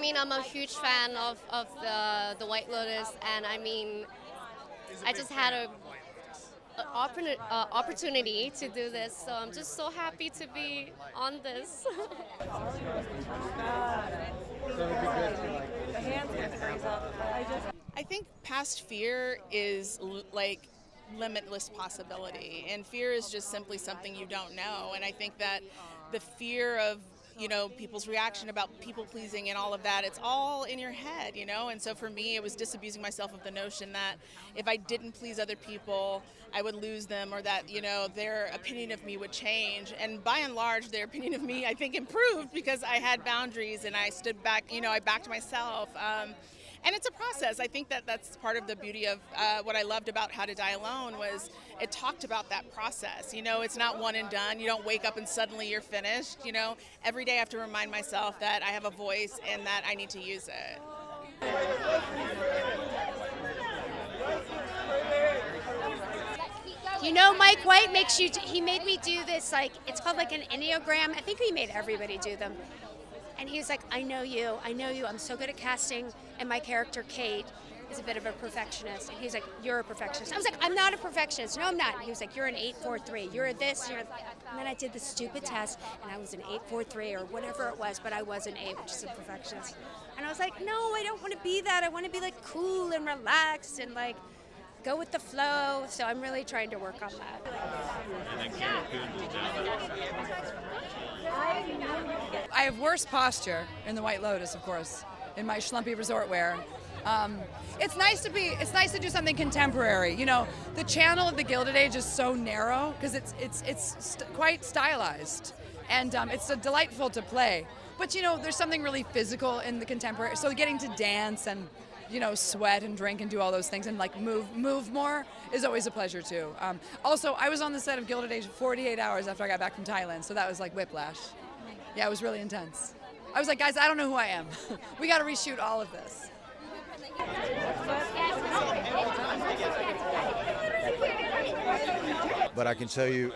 mean, I'm a huge fan of the White Lotus, and I mean, I just had a opportunity to do this, so I'm just so happy to be on this. I think past fear is like limitless possibility, and fear is just simply something you don't know. And I think that the fear of people's reaction about people pleasing and all of that, it's all in your head, and so for me it was disabusing myself of the notion that if I didn't please other people I would lose them, or that their opinion of me would change. And by and large their opinion of me, I think, improved because I had boundaries and I stood back, I backed myself. And it's a process. I think that that's part of the beauty of what I loved about How to Die Alone was it talked about that process. It's not one and done. You don't wake up and suddenly you're finished. Every day I have to remind myself that I have a voice and that I need to use it. Mike White he made me do this, it's called an Enneagram. I think he made everybody do them. And he was like, I know you, I'm so good at casting, and my character, Kate, is a bit of a perfectionist. And he's like, you're a perfectionist. I was like, I'm not a perfectionist. No, I'm not. He was like, you're an 843. You're this, you're... And then I did the stupid test, and I was an 843 or whatever it was, but I was an 8, which is a perfectionist. And I was like, no, I don't want to be that. I want to be cool and relaxed and go with the flow. So I'm really trying to work on that. And then Carrie Coon. I have worse posture in the White Lotus, of course, in my schlumpy resort wear. It's nice to do something contemporary. The channel of the Gilded Age is so narrow because it's quite stylized, and it's delightful to play. But there's something really physical in the contemporary. So getting to dance and sweat and drink and do all those things and move more is always a pleasure too. Also, I was on the set of Gilded Age 48 hours after I got back from Thailand, so that was like whiplash. Yeah, it was really intense. I was like, guys, I don't know who I am. We got to reshoot all of this. But I can tell you,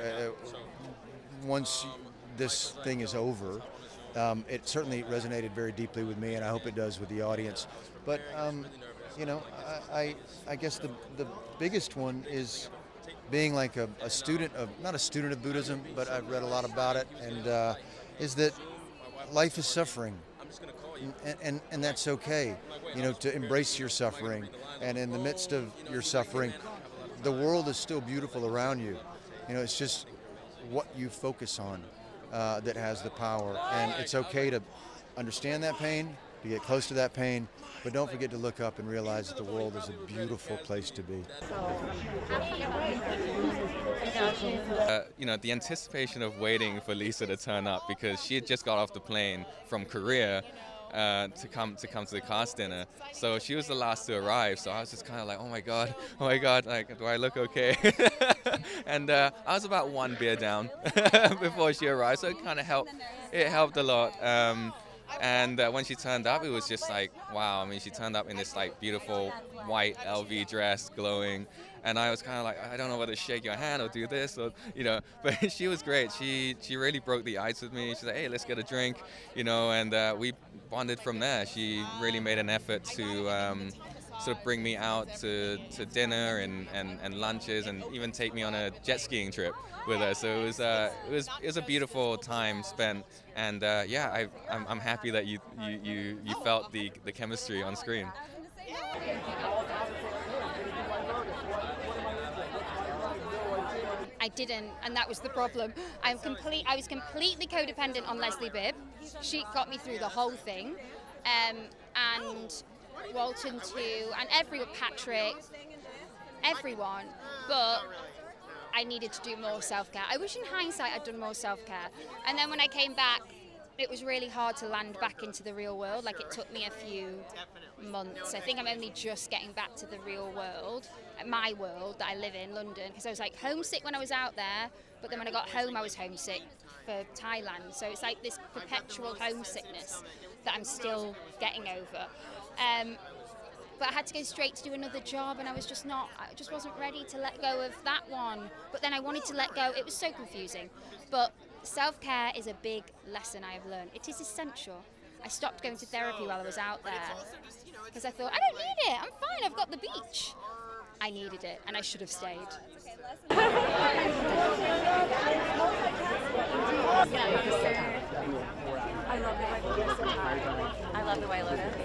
once this thing is over, it certainly resonated very deeply with me, and I hope it does with the audience. But I guess the biggest one is being like a student of, not a student of Buddhism, but I've read a lot about it, and is that life is suffering, and that's okay. To embrace your suffering, and in the midst of your suffering, the world is still beautiful around you. It's just what you focus on that has the power, and it's okay to understand that pain, to get close to that pain, but don't forget to look up and realize that the world is a beautiful place to be. The anticipation of waiting for Lisa to turn up, because she had just got off the plane from Korea to come to the cast dinner, so she was the last to arrive. So I was just kind of like, oh my god, do I look okay? And I was about one beer down before she arrived, so it kind of helped. It helped a lot. And when she turned up, it was just like, wow. I mean, she turned up in this beautiful white LV dress, glowing, and I was kind of like, I don't know whether to shake your hand or do this, or But she was great. She really broke the ice with me. She's like, hey, let's get a drink, and we bonded from there. She really made an effort to sort of bring me out to dinner and lunches, and even take me on a jet skiing trip with her. So it was a beautiful time spent, and I'm happy that you felt the chemistry on screen. I didn't, and that was the problem. I was completely codependent on Leslie Bibb. She got me through the whole thing, and Walton too, and Patrick, everyone. But I needed to do more self-care. I wish in hindsight I'd done more self-care. And then when I came back, it was really hard to land back into the real world. It took me a few months. I think I'm only just getting back to the real world, my world that I live in, London, because I was homesick when I was out there, but then when I got home I was homesick for Thailand. So it's this perpetual homesickness that I'm still getting over. But I had to go straight to do another job, and I just wasn't ready to let go of that one. But then I wanted to let go. It was so confusing. But self-care is a big lesson I have learned. It is essential. I stopped going to therapy while I was out there because I thought, I don't need it, I'm fine, I've got the beach. I needed it, and I should have stayed. I love the White Lotus. I love the White Lotus.